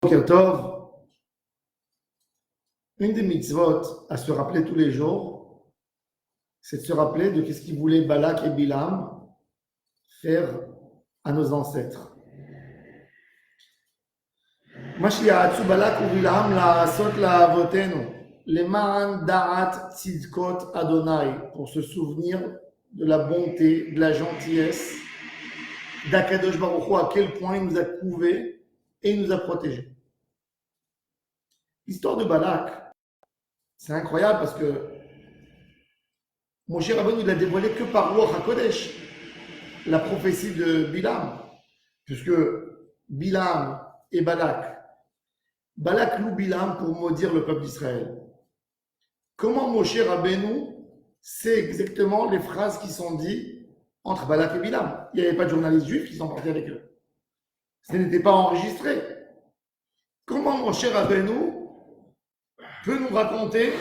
Boker Tov, une des mitzvot à se rappeler tous les jours, c'est de se rappeler de ce qu'ils voulaient Balak et Bilam faire à nos ancêtres. Mashiach Balak ou Bilam la sot la avotenu, leman da'at tzidkot Adonai, pour se souvenir de la bonté, de la gentillesse d'Akadosh Baruch Hu, à quel point il nous a couvés et il nous a protégés. L'histoire de Balak, c'est incroyable parce que Moshe Rabbeinu, il l'a dévoilé que par Ruach HaKodesh, la prophétie de Bilam, puisque Bilam et Balak loue Bilam pour maudire le peuple d'Israël. Comment Moshe Rabbeinu sait exactement les phrases qui sont dites entre Balak et Bilam? Il n'y avait pas de journalistes juifs qui sont partis avec eux. Ce n'était pas enregistré. Comment Moshe Rabbeinu peut nous raconter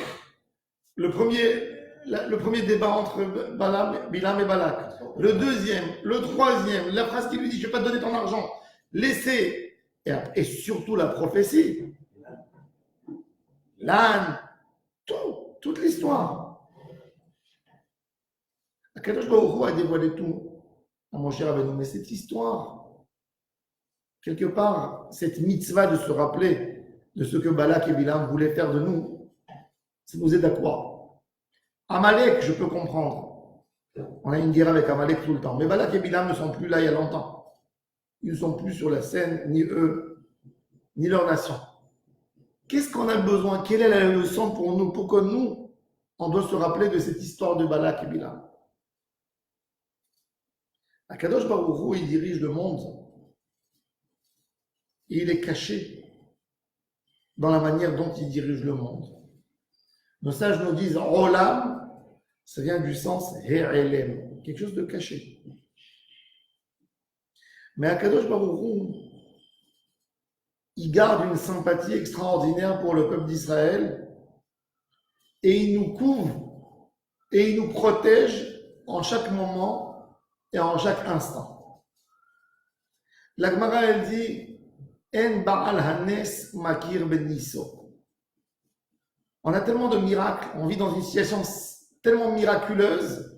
le premier débat entre Bilam et Balak, le deuxième, le troisième, la phrase qui lui dit « je ne vais pas te donner ton argent », laissez, et surtout la prophétie, l'âne, toute l'histoire. Akadosh Baruch Hu a dévoilé tout à Moshe Rabbeinu, mais cette histoire, quelque part, cette mitzvah de se rappeler de ce que Balak et Bilam voulaient faire de nous, ça nous aide à quoi? Amalek, je peux comprendre. On a une guerre avec Amalek tout le temps. Mais Balak et Bilam ne sont plus là il y a longtemps. Ils ne sont plus sur la scène, ni eux, ni leur nation. Qu'est-ce qu'on a besoin? Quelle est la leçon pour nous? Pour que nous, on doit se rappeler de cette histoire de Balak et Bilam. Akadosh Baruch Hu, il dirige le monde. Et il est caché dans la manière dont il dirige le monde. Nos sages nous disent Olam, ça vient du sens He'elem, quelque chose de caché. Mais Akadosh Baruch Hu, il garde une sympathie extraordinaire pour le peuple d'Israël et il nous couvre et il nous protège en chaque moment et en chaque instant. La Gemara, elle dit En Baal Hanes Makir Ben Niso. On a tellement de miracles, on vit dans une situation tellement miraculeuse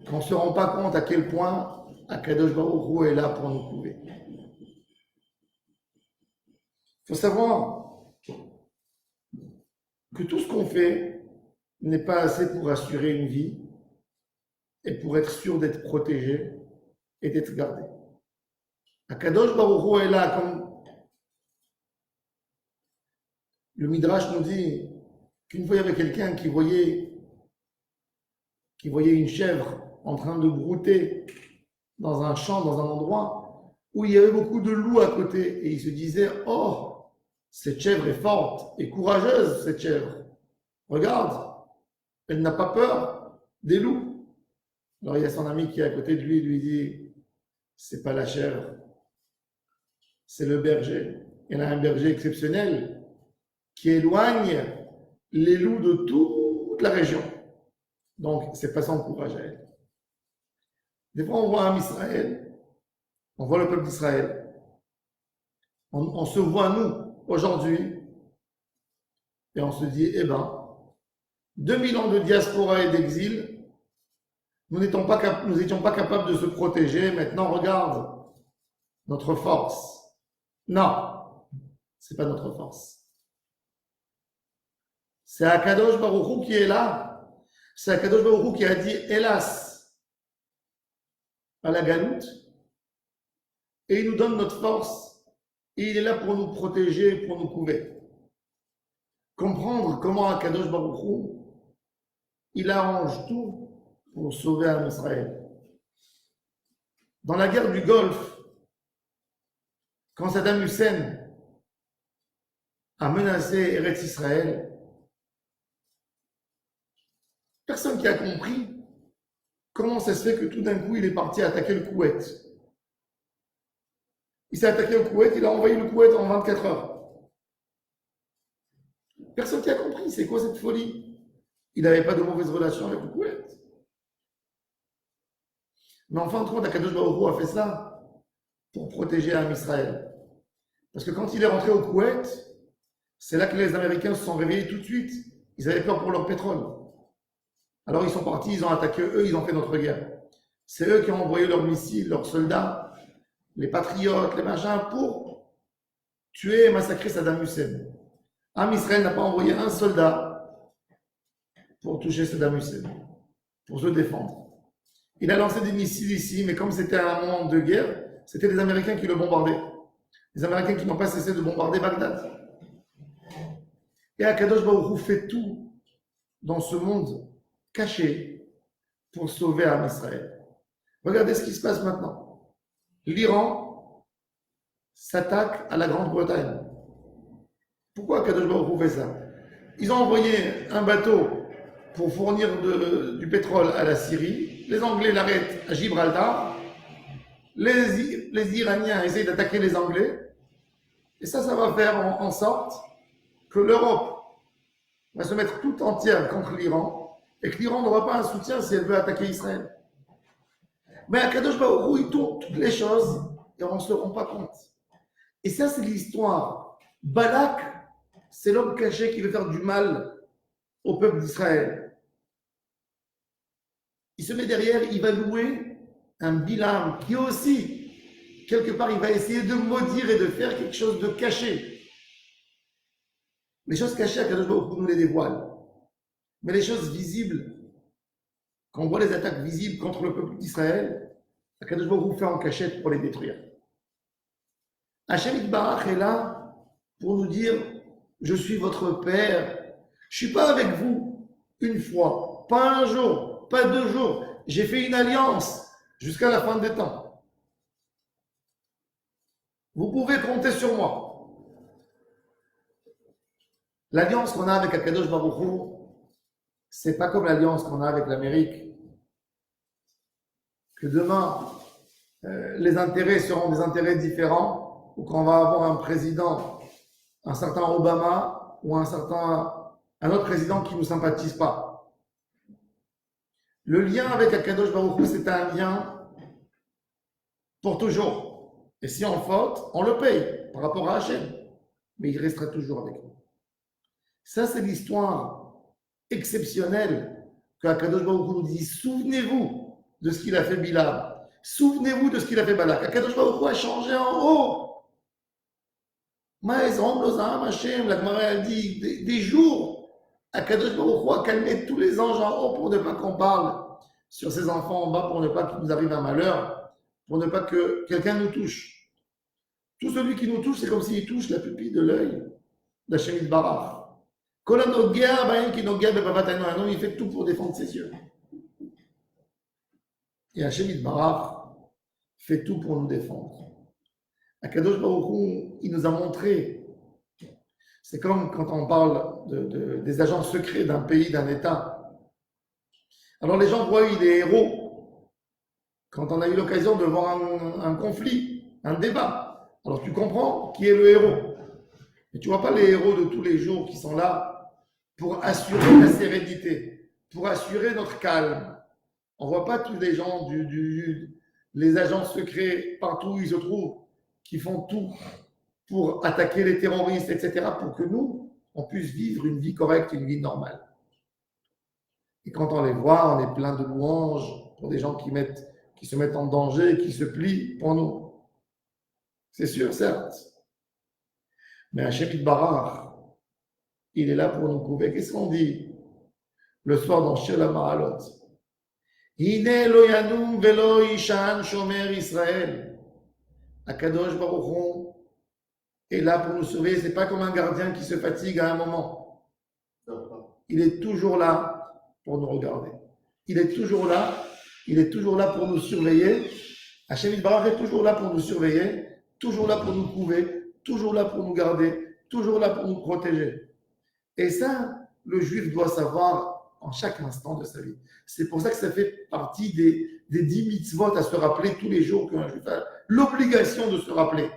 qu'on ne se rend pas compte à quel point Akadosh Baruch Hu est là pour nous couver. Il faut savoir que tout ce qu'on fait n'est pas assez pour assurer une vie et pour être sûr d'être protégé et d'être gardé. Akadosh Baruch Hu est là, comme le Midrash nous dit qu'une fois il y avait quelqu'un qui voyait une chèvre en train de brouter dans un champ, dans un endroit où il y avait beaucoup de loups à côté. Et il se disait, oh, cette chèvre est forte et courageuse, cette chèvre. Regarde, elle n'a pas peur des loups. Alors il y a son ami qui est à côté de lui, lui dit, c'est pas la chèvre, c'est le berger. Il y en a un berger exceptionnel qui éloigne les loups de toute la région. Donc, c'est pas son courage à elle. Des fois, on voit un Israël, on voit le peuple d'Israël, on se voit, nous, aujourd'hui, et on se dit, 2000 ans de diaspora et d'exil, nous n'étions pas capables de se protéger, maintenant, regarde, notre force. Non, c'est pas notre force. C'est Akadosh Baruch Hu qui est là. C'est Akadosh Baruch Hu qui a dit hélas à la galoute. Et il nous donne notre force. Et il est là pour nous protéger, pour nous couvrir. Comprendre comment Akadosh Baruch Hu, il arrange tout pour sauver un Israël. Dans la guerre du Golfe, quand Saddam Hussein a menacé Eretz Israël, personne qui a compris comment ça se fait que tout d'un coup, il est parti attaquer le Koweït. Il s'est attaqué le Koweït, il a envahi le Koweït en 24 heures. Personne qui a compris, c'est quoi cette folie? Il n'avait pas de mauvaise relation avec le Koweït. Mais en fin de compte, Akadosh Baruch Hu a fait ça pour protéger Am Israël. Parce que quand il est rentré au Koweït, c'est là que les Américains se sont réveillés tout de suite. Ils avaient peur pour leur pétrole. Alors ils sont partis, ils ont attaqué eux, ils ont fait notre guerre. C'est eux qui ont envoyé leurs missiles, leurs soldats, les patriotes, les machins, pour tuer et massacrer Saddam Hussein. Am Israël n'a pas envoyé un soldat pour toucher Saddam Hussein, pour se défendre. Il a lancé des missiles ici, mais comme c'était un moment de guerre, c'était les Américains qui le bombardaient. Les Américains qui n'ont pas cessé de bombarder Bagdad. Et Akadosh Baruch Hu fait tout dans ce monde caché pour sauver Am Israël. Regardez ce qui se passe maintenant. L'Iran s'attaque à la Grande-Bretagne. Pourquoi Akadosh Baruch Hu fait ça? Ils ont envoyé un bateau pour fournir du pétrole à la Syrie. Les Anglais l'arrêtent à Gibraltar. Les Iraniens essayent d'attaquer les Anglais. Et ça va faire en sorte que l'Europe va se mettre tout entière contre l'Iran et que l'Iran n'aura pas un soutien si elle veut attaquer Israël. Mais Akadosh Baruch Hu, il tourne toutes les choses et on ne se rend pas compte. Et ça, c'est l'histoire. Balak, c'est l'homme caché qui veut faire du mal au peuple d'Israël. Il se met derrière, il va louer un Bilam qui aussi, quelque part, il va essayer de maudire et de faire quelque chose de caché. Les choses cachées, Akadosh Baruch Hu nous les dévoile. Mais les choses visibles, quand on voit les attaques visibles contre le peuple d'Israël, Akadosh Baruch Hu fait en cachette pour les détruire. Hachem Yitbarach est là pour nous dire, je suis votre père, je ne suis pas avec vous une fois, pas un jour, pas 2 jours, j'ai fait une alliance jusqu'à la fin des temps. Vous pouvez compter sur moi. L'alliance qu'on a avec Akadosh Baruch Hu, c'est pas comme l'alliance qu'on a avec l'Amérique. Que demain, les intérêts seront des intérêts différents, ou qu'on va avoir un président, un certain Obama, ou un autre président qui ne nous sympathise pas. Le lien avec Akadosh Baruch Hu, c'est un lien pour toujours. Et si on faute, on le paye par rapport à Hachem. Mais il restera toujours avec nous. Ça, c'est l'histoire exceptionnelle qu'Akadosh Baruch Hu nous dit. Souvenez-vous de ce qu'il a fait Bilam. Souvenez-vous de ce qu'il a fait Balak. Akadosh Baruch Hu a changé en haut. Maïs, Hashem, la Gemara a dit des jours. Akadosh Baruch Hu a calmé tous les anges en haut pour ne pas qu'on parle sur ses enfants en bas, pour ne pas qu'il nous arrive un malheur, pour ne pas que quelqu'un nous touche. Tout celui qui nous touche, c'est comme s'il touche la pupille de l'œil d'Hachem Yitbarach. Il fait tout pour défendre ses yeux. Et Hachem Yitbarach fait tout pour nous défendre. Akadosh Baruch Hu, il nous a montré. C'est comme quand on parle des agents secrets d'un pays, d'un État. Alors les gens voient des héros. Quand on a eu l'occasion de voir un conflit, un débat, alors tu comprends qui est le héros. Mais tu ne vois pas les héros de tous les jours qui sont là pour assurer la sérénité, pour assurer notre calme. On ne voit pas tous les gens, les agents secrets, partout où ils se trouvent, qui font tout pour attaquer les terroristes, etc., pour que nous, on puisse vivre une vie correcte, une vie normale. Et quand on les voit, on est plein de louanges pour des gens qui se mettent en danger, qui se plient pour nous. C'est sûr, certes. Mais Hachem Yitbarach, il est là pour nous couvrir. Qu'est-ce qu'on dit le soir dans Shir HaMa'alot? Hine lo yanum velo yishan shomer Israël. Akadosh Baruch Hu est là pour nous sauver. C'est pas comme un gardien qui se fatigue à un moment. Il est toujours là pour nous regarder. Il est toujours là pour nous surveiller. Hachem Yitbarach est toujours là pour nous surveiller, toujours là pour nous couver, toujours là pour nous garder, toujours là pour nous protéger. Et ça, le juif doit savoir en chaque instant de sa vie. C'est pour ça que ça fait partie des 10 mitzvot à se rappeler tous les jours qu'un juif a l'obligation de se rappeler.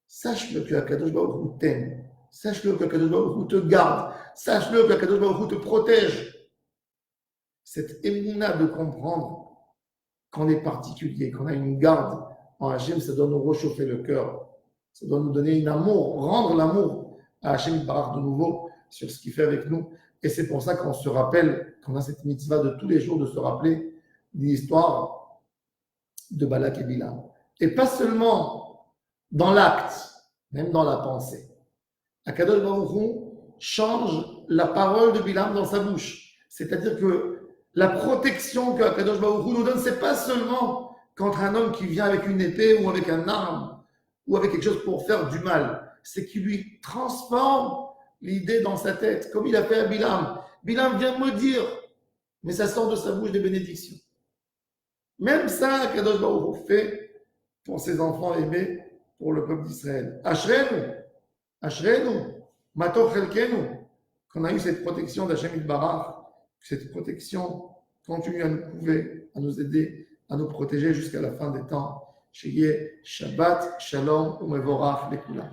Sache-le que Akadosh Baruch Hu t'aime. Sache-le que Akadosh Baruch Hu te garde. Sache-le que Akadosh Baruch Hu te protège. Cette émouna de comprendre qu'on est particulier, qu'on a une garde en Hachem, ça doit nous réchauffer le cœur. Ça doit nous donner un amour, rendre l'amour à Hachem Barach de nouveau sur ce qu'il fait avec nous. Et c'est pour ça qu'on se rappelle, qu'on a cette mitzvah de tous les jours de se rappeler l'histoire de Balak et Bilam. Et pas seulement dans l'acte, même dans la pensée. Akadosh Baruch Hu change la parole de Bilam dans sa bouche. C'est-à-dire que la protection que Akadosh Baruch Hu nous donne, c'est pas seulement contre un homme qui vient avec une épée ou avec un arme ou avec quelque chose pour faire du mal. C'est qu'il lui transforme l'idée dans sa tête, comme il a fait à Bilam. Bilam vient me dire, mais ça sort de sa bouche des bénédictions. Même ça, Akadosh Baruch Hu fait pour ses enfants aimés, pour le peuple d'Israël. Ashrenu, Mator Chelkenu, qu'on a eu cette protection d'Hachem Yitbarach, cette protection continue à nous prouver, à nous aider, à nous protéger jusqu'à la fin des temps. Sheyeh Shabbat, Shalom, Umevorach, Lekula.